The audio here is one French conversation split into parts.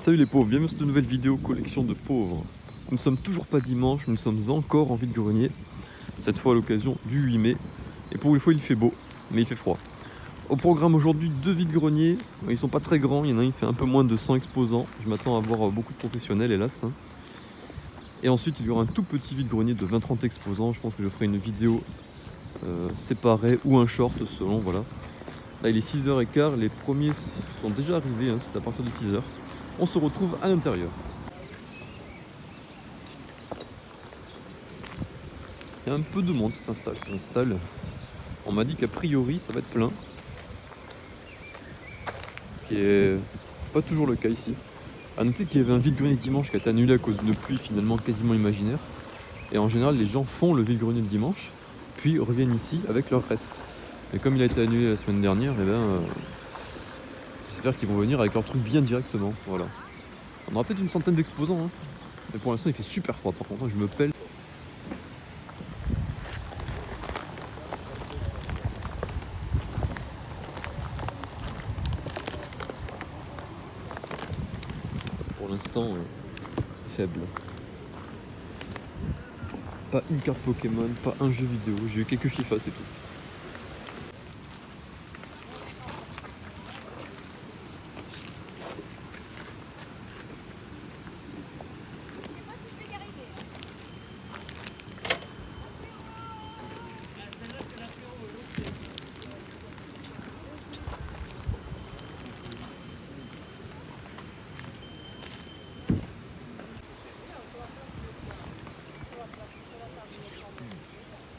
Salut les pauvres, bienvenue dans cette nouvelle vidéo collection de pauvres. Nous ne sommes toujours pas dimanche, nous sommes encore en vide-grenier, cette fois à l'occasion du 8 mai. Et pour une fois il fait beau, mais il fait froid. Au programme aujourd'hui, 2 vide-greniers, ils sont pas très grands, il y en a un qui fait un peu moins de 100 exposants. Je m'attends à avoir beaucoup de professionnels hélas. Et ensuite il y aura un tout petit vide-grenier de 20-30 exposants, je pense que je ferai une vidéo séparée ou un short selon, voilà. Là il est 6h15, les premiers sont déjà arrivés, c'est à partir de 6h. On se retrouve à l'intérieur. Il y a un peu de monde, ça s'installe. On m'a dit qu'a priori ça va être plein. Ce qui est pas toujours le cas ici. A noter qu'il y avait un vide-grenier dimanche qui a été annulé à cause d'une pluie finalement quasiment imaginaire. Et en général les gens font le vide-grenier le dimanche, puis reviennent ici avec leur reste. Et comme il a été annulé la semaine dernière, j'espère qu'ils vont venir avec leur truc bien directement. Voilà. On aura peut-être une centaine d'exposants, mais pour l'instant il fait super froid par contre, je me pèle. Pour l'instant c'est faible. Pas une carte Pokémon, pas un jeu vidéo, j'ai eu quelques FIFA, c'est tout.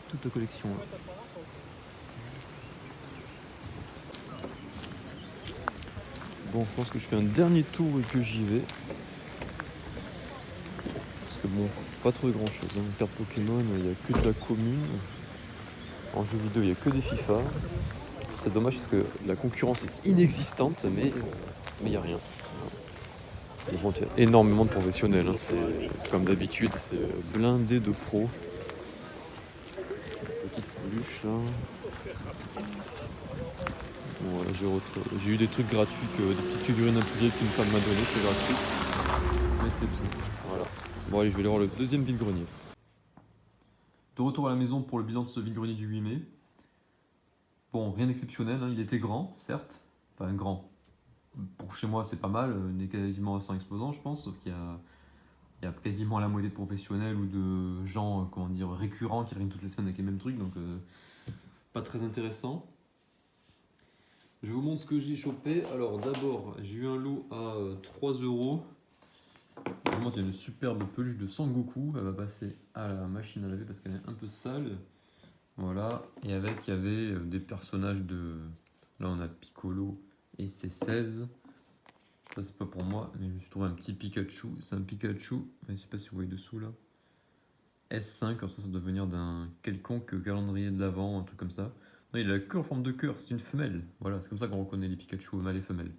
Toute la collection là. Bon, je pense que je fais un dernier tour et que j'y vais. Parce que bon, pas trop grand chose. Hein. Carte Pokémon, il n'y a que de la commune. En jeu vidéo, il n'y a que des FIFA. C'est dommage parce que la concurrence est inexistante, mais il n'y a rien. Mais bon, il y a énormément de professionnels. Hein. C'est comme d'habitude, c'est blindé de pros. Petite peluche là. Bon, voilà, j'ai eu des trucs gratuits, des petites figurines imprimables qu'une femme m'a donné, c'est gratuit. Mais c'est tout. Voilà. Bon allez, je vais aller voir le deuxième vide-grenier. De retour à la maison pour le bilan de ce vide-grenier du 8 mai. Bon, rien d'exceptionnel, hein. Il était grand, certes. Enfin, grand. Pour chez moi, c'est pas mal. On est quasiment à 100 exposants, je pense. Sauf qu'il y a quasiment la moitié de professionnels ou de gens, comment dire, récurrents qui reviennent toutes les semaines avec les mêmes trucs. Donc, pas très intéressant. Je vous montre ce que j'ai chopé. Alors, d'abord, j'ai eu un lot à 3 euros. Je vous montre, il y a une superbe peluche de Sangoku. Elle va passer à la machine à laver parce qu'elle est un peu sale. Voilà. Et avec, il y avait des personnages de... Là, on a Piccolo et C16. Ça, c'est pas pour moi, mais je me suis trouvé un petit Pikachu. C'est un Pikachu, mais je sais pas si vous voyez dessous là. S5, alors ça doit venir d'un quelconque calendrier de l'Avent, un truc comme ça. Non, il a la queue en forme de cœur, c'est une femelle. Voilà, c'est comme ça qu'on reconnaît les Pikachu mâles et femelles.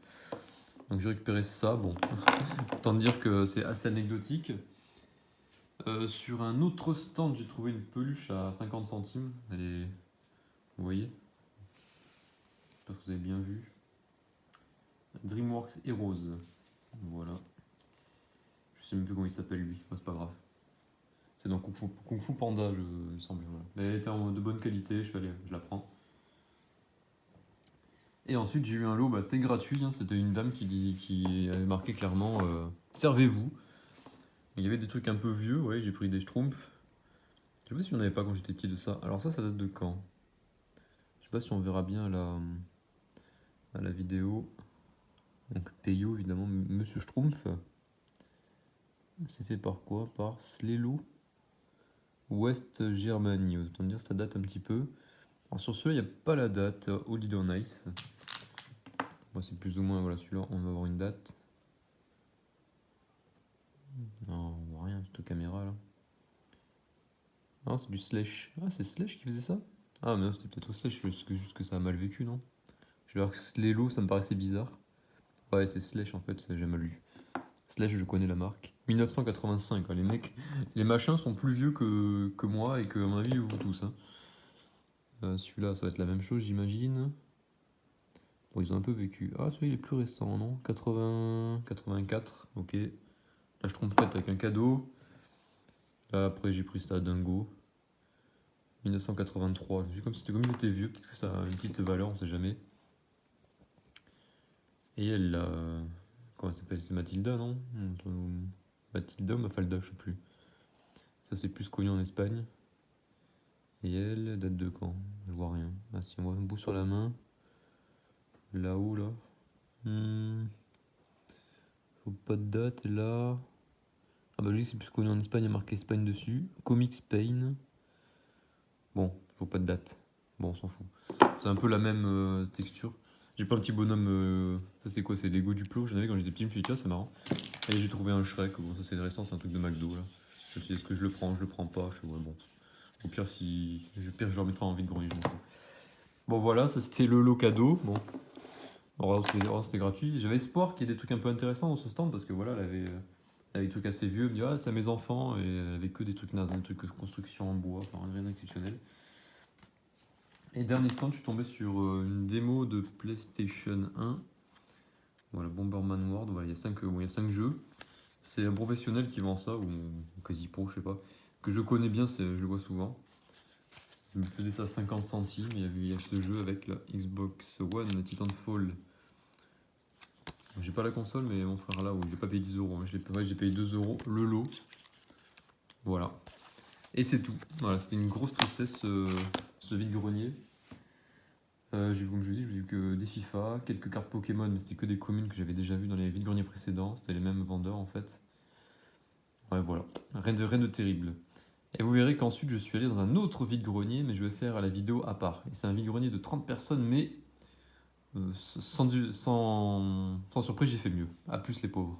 Donc j'ai récupéré ça, bon. Autant dire que c'est assez anecdotique. Sur un autre stand, j'ai trouvé une peluche à 50 centimes. Elle est... Vous voyez? J'espère que vous avez bien vu. DreamWorks Heroes. Voilà. Je sais même plus comment il s'appelle lui, c'est pas grave. C'est dans Kung Fu Panda, il me semble. Voilà. Mais elle était de bonne qualité, je la prends. Et ensuite j'ai eu un lot, c'était gratuit, hein, c'était une dame qui avait marqué clairement servez-vous. Il y avait des trucs un peu vieux, ouais, j'ai pris des Schtroumpfs. Je sais pas si j'en avais pas quand j'étais petit de ça. Alors ça date de quand? Je sais pas si on verra bien à la vidéo. Donc Peyo évidemment, Monsieur Schtroumpf. C'est fait par quoi? Par Slelo West Germany, autant dire ça date un petit peu. Alors sur celui-là, il n'y a pas la date, Holiday on Ice. Moi c'est plus ou moins, voilà, celui-là, on va avoir une date. Non, on voit rien, cette caméra là. Non, c'est du Slash. Ah, c'est Slash qui faisait ça? Ah, mais non, c'était peut-être au Slash, juste que ça a mal vécu, non? Je vais voir que Slelo, ça me paraissait bizarre. Ouais, c'est Slash en fait, j'ai mal lu. Slash, je connais la marque. 1985, hein, les mecs, les machins sont plus vieux que moi et que, à mon avis, vous tous. Hein. Celui-là, ça va être la même chose, j'imagine. Bon, ils ont un peu vécu. Ah, celui-là, il est plus récent, non? 84, ok. Là, je trompe faite avec un cadeau. Là, après, j'ai pris ça à Dingo. 1983. Comme ils étaient vieux, peut-être que ça a une petite valeur, on sait jamais. Et elle, comment elle s'appelle? C'est Mathilda, non? Mathilda ou Mafalda, je sais plus. Ça, c'est plus connu en Espagne. Et elle date de quand? Je vois rien. Ah si, on voit un bout sur la main. Là-haut, là. Faut pas de date, et là. Ah bah lui, c'est plus connu en Espagne, il y a marqué Espagne dessus. Comic Spain. Bon, faut pas de date. Bon, on s'en fout. C'est un peu la même texture. J'ai pas un petit bonhomme. Ça, c'est quoi? C'est Lego Duplo. J'en avais quand j'étais petit, je me suis dit, tiens, c'est marrant. Et j'ai trouvé un Shrek. Bon, ça, c'est récent, c'est un truc de McDo, là. Je me suis dit, est-ce que je le prends? Je le prends pas. Je fais, ouais, bon. Au pire, je le remettrai en vide-grenier, je m'en fous. Bon, voilà, ça c'était le lot cadeau. Bon, c'était gratuit. J'avais espoir qu'il y ait des trucs un peu intéressants dans ce stand parce que voilà, elle avait des trucs assez vieux. Elle me dit, ah, c'est à mes enfants. Et elle avait que des trucs nazes, des trucs de construction en bois, enfin rien d'exceptionnel. Et dernier stand, je suis tombé sur une démo de PlayStation 1. Voilà, Bomberman World. Voilà, il y a 5 jeux. C'est un professionnel qui vend ça, ou quasi pro, je sais pas. Que je connais bien, je le vois souvent. Il me faisait ça 50 centimes. Il y a ce jeu avec la Xbox One, Titanfall. J'ai pas la console, mais mon frère là, où j'ai pas payé 10 euros. J'ai payé 2 euros le lot. Voilà. Et c'est tout. Voilà, c'était une grosse tristesse ce vide-grenier. Comme je vous dis, j'ai eu que des FIFA, quelques cartes Pokémon, mais c'était que des communes que j'avais déjà vues dans les vide-greniers précédents. C'était les mêmes vendeurs en fait. Ouais, voilà. Rien de terrible. Et vous verrez qu'ensuite je suis allé dans un autre vide-grenier, mais je vais faire la vidéo à part. Et c'est un vide-grenier de 30 personnes, mais sans surprise, j'ai fait mieux. À plus les pauvres.